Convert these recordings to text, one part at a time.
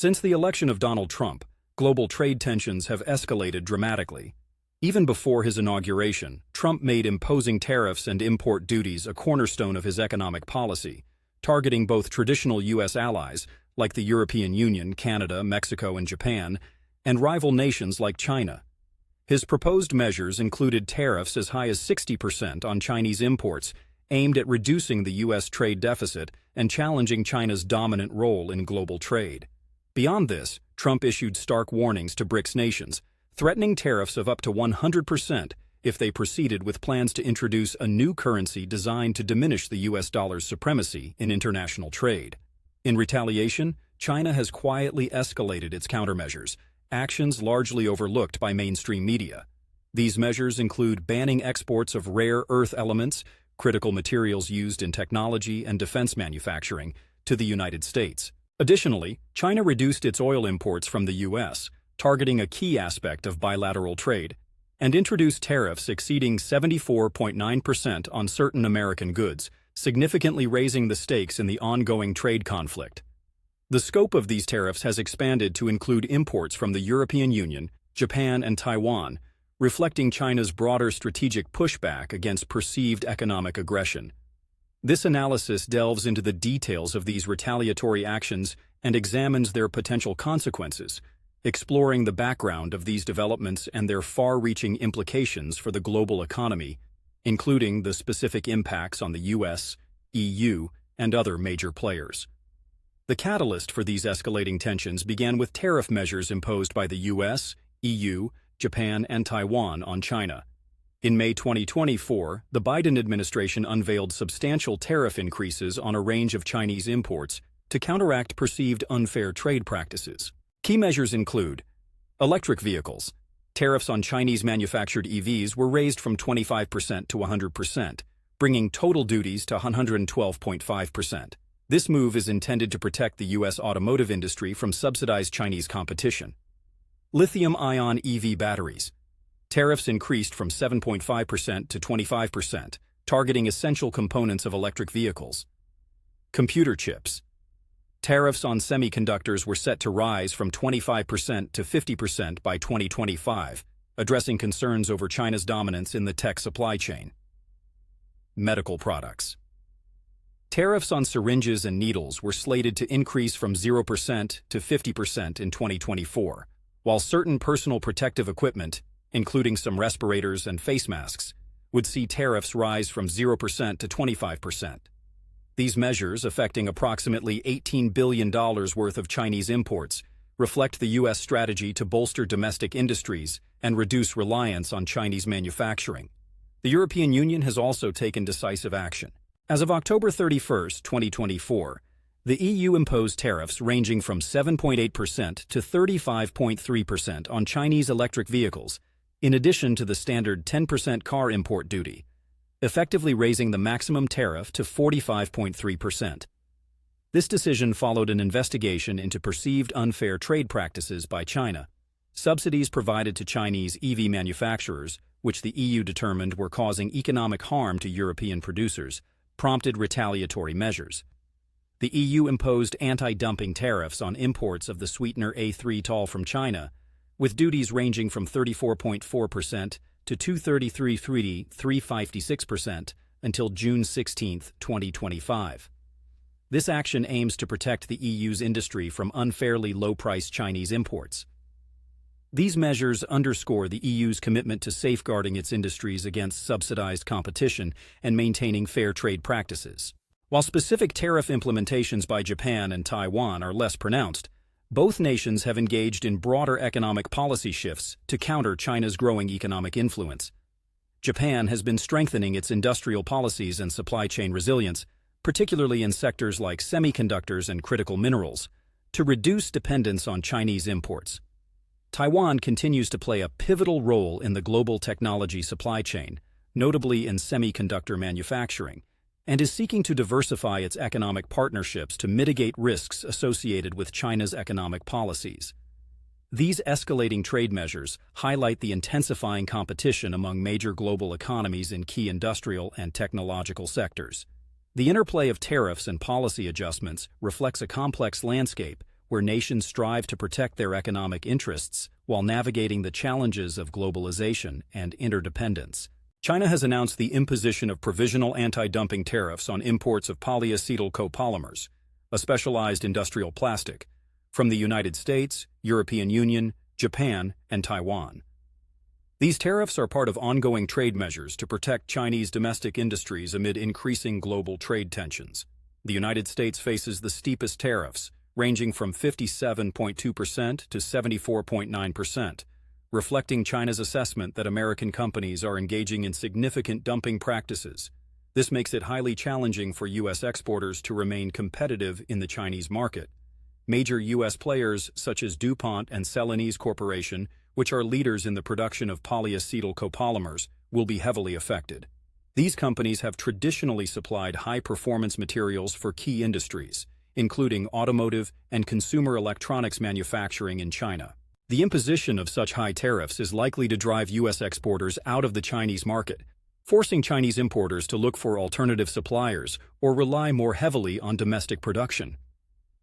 Since the election of Donald Trump, global trade tensions have escalated dramatically. Even before his inauguration, Trump made imposing tariffs and import duties a cornerstone of his economic policy, targeting both traditional U.S. allies, like the European Union, Canada, Mexico, and Japan, and rival nations like China. His proposed measures included tariffs as high as 60% on Chinese imports, aimed at reducing the U.S. trade deficit and challenging China's dominant role in global trade. Beyond this, Trump issued stark warnings to BRICS nations, threatening tariffs of up to 100% if they proceeded with plans to introduce a new currency designed to diminish the U.S. dollar's supremacy in international trade. In retaliation, China has quietly escalated its countermeasures, actions largely overlooked by mainstream media. These measures include banning exports of rare earth elements, critical materials used in technology and defense manufacturing, to the United States. Additionally, China reduced its oil imports from the U.S., targeting a key aspect of bilateral trade, and introduced tariffs exceeding 74.9% on certain American goods, significantly raising the stakes in the ongoing trade conflict. The scope of these tariffs has expanded to include imports from the European Union, Japan, and Taiwan, reflecting China's broader strategic pushback against perceived economic aggression. This analysis delves into the details of these retaliatory actions and examines their potential consequences, exploring the background of these developments and their far-reaching implications for the global economy, including the specific impacts on the U.S., EU, and other major players. The catalyst for these escalating tensions began with tariff measures imposed by the U.S., EU, Japan, and Taiwan on China. In May 2024, the Biden administration unveiled substantial tariff increases on a range of Chinese imports to counteract perceived unfair trade practices. Key measures include electric vehicles. Tariffs on Chinese-manufactured EVs were raised from 25% to 100%, bringing total duties to 112.5%. This move is intended to protect the U.S. automotive industry from subsidized Chinese competition. Lithium-ion EV batteries. Tariffs increased from 7.5% to 25%, targeting essential components of electric vehicles. Computer chips. Tariffs on semiconductors were set to rise from 25% to 50% by 2025, addressing concerns over China's dominance in the tech supply chain. Medical products. Tariffs on syringes and needles were slated to increase from 0% to 50% in 2024, while certain personal protective equipment, including some respirators and face masks, would see tariffs rise from 0% to 25%. These measures, affecting approximately $18 billion worth of Chinese imports, reflect the U.S. strategy to bolster domestic industries and reduce reliance on Chinese manufacturing. The European Union has also taken decisive action. As of October 31, 2024, the EU imposed tariffs ranging from 7.8% to 35.3% on Chinese electric vehicles, in addition to the standard 10% car import duty, effectively raising the maximum tariff to 45.3%. This decision followed an investigation into perceived unfair trade practices by China. Subsidies provided to Chinese EV manufacturers, which the EU determined were causing economic harm to European producers, prompted retaliatory measures. The EU imposed anti-dumping tariffs on imports of the sweetener A3 from China, with duties ranging from 34.4% to 233.356% until June 16, 2025. This action aims to protect the EU's industry from unfairly low-priced Chinese imports. These measures underscore the EU's commitment to safeguarding its industries against subsidized competition and maintaining fair trade practices. While specific tariff implementations by Japan and Taiwan are less pronounced, both nations have engaged in broader economic policy shifts to counter China's growing economic influence. Japan has been strengthening its industrial policies and supply chain resilience, particularly in sectors like semiconductors and critical minerals, to reduce dependence on Chinese imports. Taiwan continues to play a pivotal role in the global technology supply chain, notably in semiconductor manufacturing, and is seeking to diversify its economic partnerships to mitigate risks associated with China's economic policies. These escalating trade measures highlight the intensifying competition among major global economies in key industrial and technological sectors. The interplay of tariffs and policy adjustments reflects a complex landscape where nations strive to protect their economic interests while navigating the challenges of globalization and interdependence. China has announced the imposition of provisional anti-dumping tariffs on imports of polyacetyl copolymers, a specialized industrial plastic, from the United States, European Union, Japan, and Taiwan. These tariffs are part of ongoing trade measures to protect Chinese domestic industries amid increasing global trade tensions. The United States faces the steepest tariffs, ranging from 57.2% to 74.9%, reflecting China's assessment that American companies are engaging in significant dumping practices. This makes it highly challenging for U.S. exporters to remain competitive in the Chinese market. Major U.S. players such as DuPont and Celanese Corporation, which are leaders in the production of polyacetyl copolymers, will be heavily affected. These companies have traditionally supplied high-performance materials for key industries, including automotive and consumer electronics manufacturing in China. The imposition of such high tariffs is likely to drive U.S. exporters out of the Chinese market, forcing Chinese importers to look for alternative suppliers or rely more heavily on domestic production.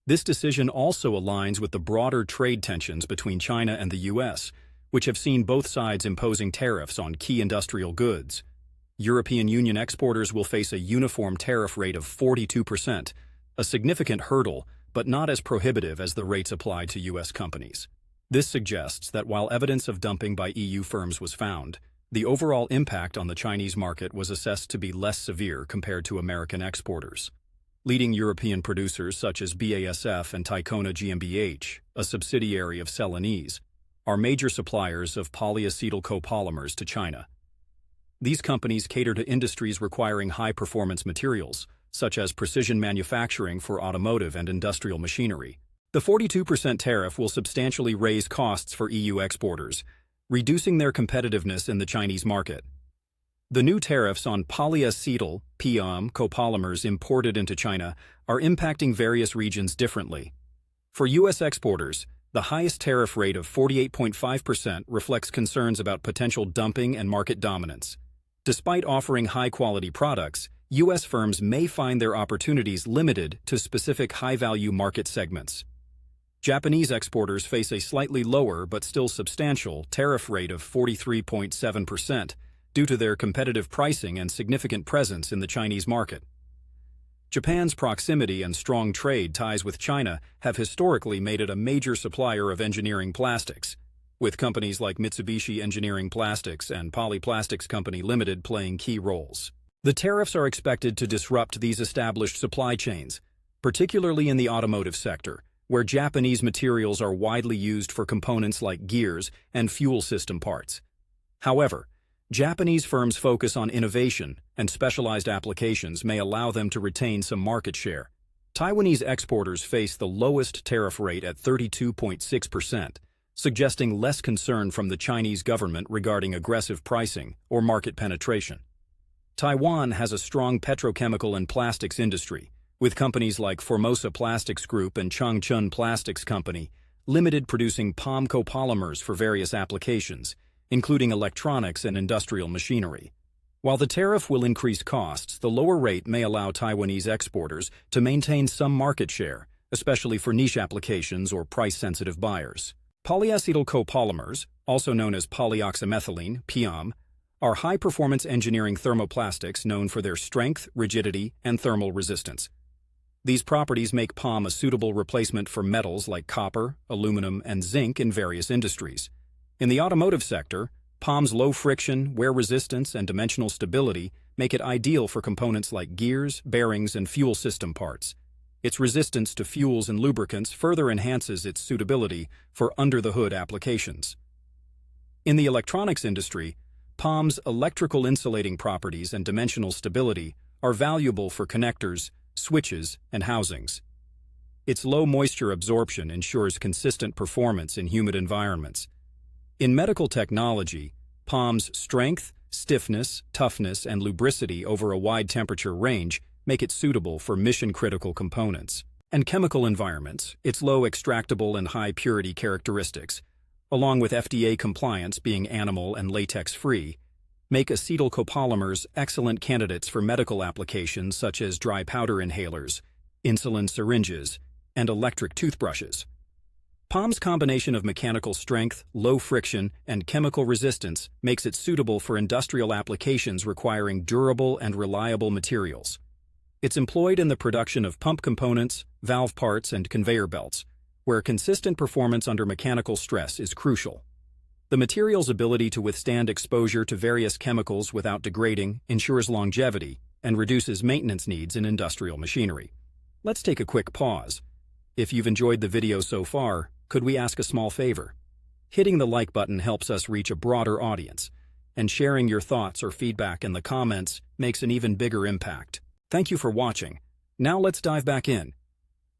This decision also aligns with the broader trade tensions between China and the U.S., which have seen both sides imposing tariffs on key industrial goods. European Union exporters will face a uniform tariff rate of 42%, a significant hurdle, but not as prohibitive as the rates applied to U.S. companies. This suggests that while evidence of dumping by EU firms was found, the overall impact on the Chinese market was assessed to be less severe compared to American exporters. Leading European producers such as BASF and Ticona GmbH, a subsidiary of Celanese, are major suppliers of polyacetyl copolymers to China. These companies cater to industries requiring high-performance materials, such as precision manufacturing for automotive and industrial machinery. The 42% tariff will substantially raise costs for EU exporters, reducing their competitiveness in the Chinese market. The new tariffs on polyacetyl copolymers imported into China are impacting various regions differently. For U.S. exporters, the highest tariff rate of 48.5% reflects concerns about potential dumping and market dominance. Despite offering high-quality products, U.S. firms may find their opportunities limited to specific high-value market segments. Japanese exporters face a slightly lower but still substantial tariff rate of 43.7%, due to their competitive pricing and significant presence in the Chinese market. Japan's proximity and strong trade ties with China have historically made it a major supplier of engineering plastics, with companies like Mitsubishi Engineering Plastics and Polyplastics Company Limited playing key roles. The tariffs are expected to disrupt these established supply chains, particularly in the automotive sector, where Japanese materials are widely used for components like gears and fuel system parts. However, Japanese firms' focus on innovation and specialized applications may allow them to retain some market share. Taiwanese exporters face the lowest tariff rate at 32.6%, suggesting less concern from the Chinese government regarding aggressive pricing or market penetration. Taiwan has a strong petrochemical and plastics industry, with companies like Formosa Plastics Group and Changchun Plastics Company Limited producing POM copolymers for various applications, including electronics and industrial machinery. While the tariff will increase costs, the lower rate may allow Taiwanese exporters to maintain some market share, especially for niche applications or price-sensitive buyers. Polyacetyl copolymers, also known as polyoxymethylene (POM), are high-performance engineering thermoplastics known for their strength, rigidity, and thermal resistance. These properties make POM a suitable replacement for metals like copper, aluminum, and zinc in various industries. In the automotive sector, POM's low friction, wear resistance, and dimensional stability make it ideal for components like gears, bearings, and fuel system parts. Its resistance to fuels and lubricants further enhances its suitability for under-the-hood applications. In the electronics industry, POM's electrical insulating properties and dimensional stability are valuable for connectors, switches, and housings. Its low moisture absorption ensures consistent performance in humid environments. In medical technology, POM's strength, stiffness, toughness, and lubricity over a wide temperature range make it suitable for mission-critical components. And chemical environments, its low extractable and high purity characteristics, along with FDA compliance being animal and latex-free, make acetyl copolymers excellent candidates for medical applications such as dry powder inhalers, insulin syringes, and electric toothbrushes. POM's combination of mechanical strength, low friction, and chemical resistance makes it suitable for industrial applications requiring durable and reliable materials. It's employed in the production of pump components, valve parts, and conveyor belts, where consistent performance under mechanical stress is crucial. The material's ability to withstand exposure to various chemicals without degrading ensures longevity and reduces maintenance needs in industrial machinery. Let's take a quick pause. If you've enjoyed the video so far, could we ask a small favor? Hitting the like button helps us reach a broader audience, and sharing your thoughts or feedback in the comments makes an even bigger impact. Thank you for watching. Now let's dive back in.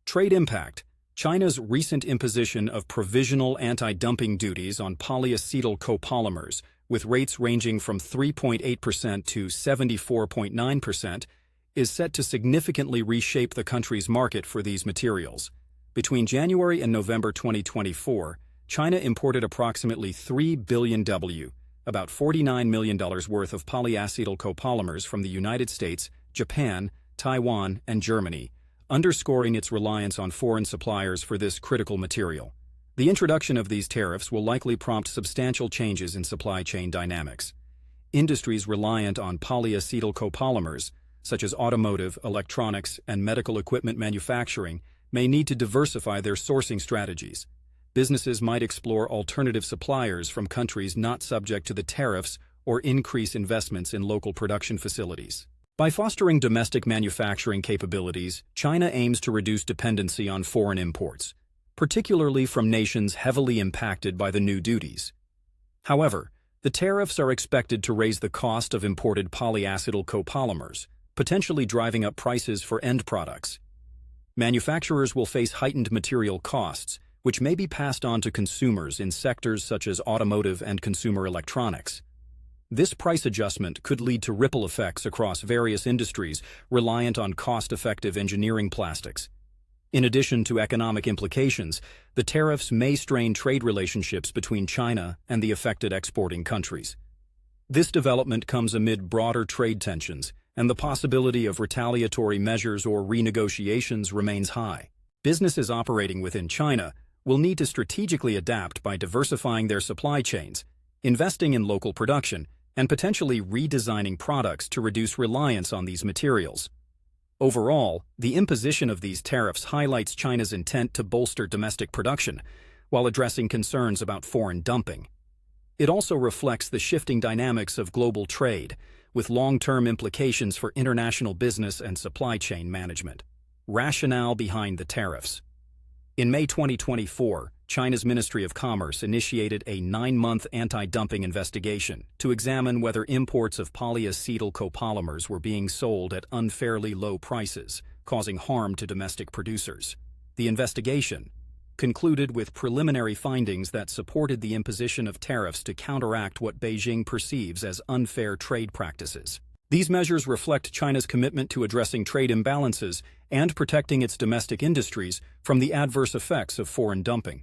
Trade impact. China's recent imposition of provisional anti-dumping duties on polyacetyl copolymers, with rates ranging from 3.8% to 74.9%, is set to significantly reshape the country's market for these materials. Between January and November 2024, China imported approximately $3 billion, about $49 million worth of polyacetyl copolymers from the United States, Japan, Taiwan, and Germany, underscoring its reliance on foreign suppliers for this critical material. The introduction of these tariffs will likely prompt substantial changes in supply chain dynamics. Industries reliant on polyacetyl copolymers, such as automotive, electronics, and medical equipment manufacturing, may need to diversify their sourcing strategies. Businesses might explore alternative suppliers from countries not subject to the tariffs or increase investments in local production facilities. By fostering domestic manufacturing capabilities, China aims to reduce dependency on foreign imports, particularly from nations heavily impacted by the new duties. However, the tariffs are expected to raise the cost of imported polyacetyl copolymers, potentially driving up prices for end products. Manufacturers will face heightened material costs, which may be passed on to consumers in sectors such as automotive and consumer electronics. This price adjustment could lead to ripple effects across various industries reliant on cost-effective engineering plastics. In addition to economic implications, the tariffs may strain trade relationships between China and the affected exporting countries. This development comes amid broader trade tensions, and the possibility of retaliatory measures or renegotiations remains high. Businesses operating within China will need to strategically adapt by diversifying their supply chains, investing in local production, and potentially redesigning products to reduce reliance on these materials. Overall, the imposition of these tariffs highlights China's intent to bolster domestic production, while addressing concerns about foreign dumping. It also reflects the shifting dynamics of global trade, with long-term implications for international business and supply chain management. Rationale behind the tariffs. In May 2024, China's Ministry of Commerce initiated a 9-month anti-dumping investigation to examine whether imports of polyacetyl copolymers were being sold at unfairly low prices, causing harm to domestic producers. The investigation concluded with preliminary findings that supported the imposition of tariffs to counteract what Beijing perceives as unfair trade practices. These measures reflect China's commitment to addressing trade imbalances and protecting its domestic industries from the adverse effects of foreign dumping.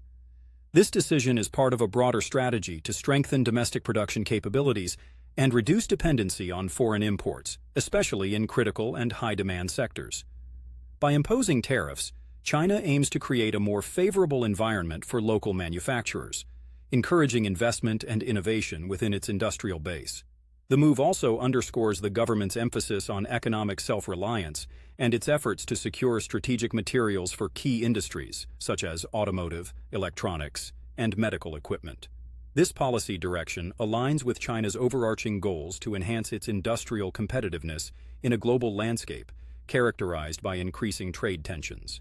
This decision is part of a broader strategy to strengthen domestic production capabilities and reduce dependency on foreign imports, especially in critical and high-demand sectors. By imposing tariffs, China aims to create a more favorable environment for local manufacturers, encouraging investment and innovation within its industrial base. The move also underscores the government's emphasis on economic self-reliance and its efforts to secure strategic materials for key industries, such as automotive, electronics, and medical equipment. This policy direction aligns with China's overarching goals to enhance its industrial competitiveness in a global landscape characterized by increasing trade tensions.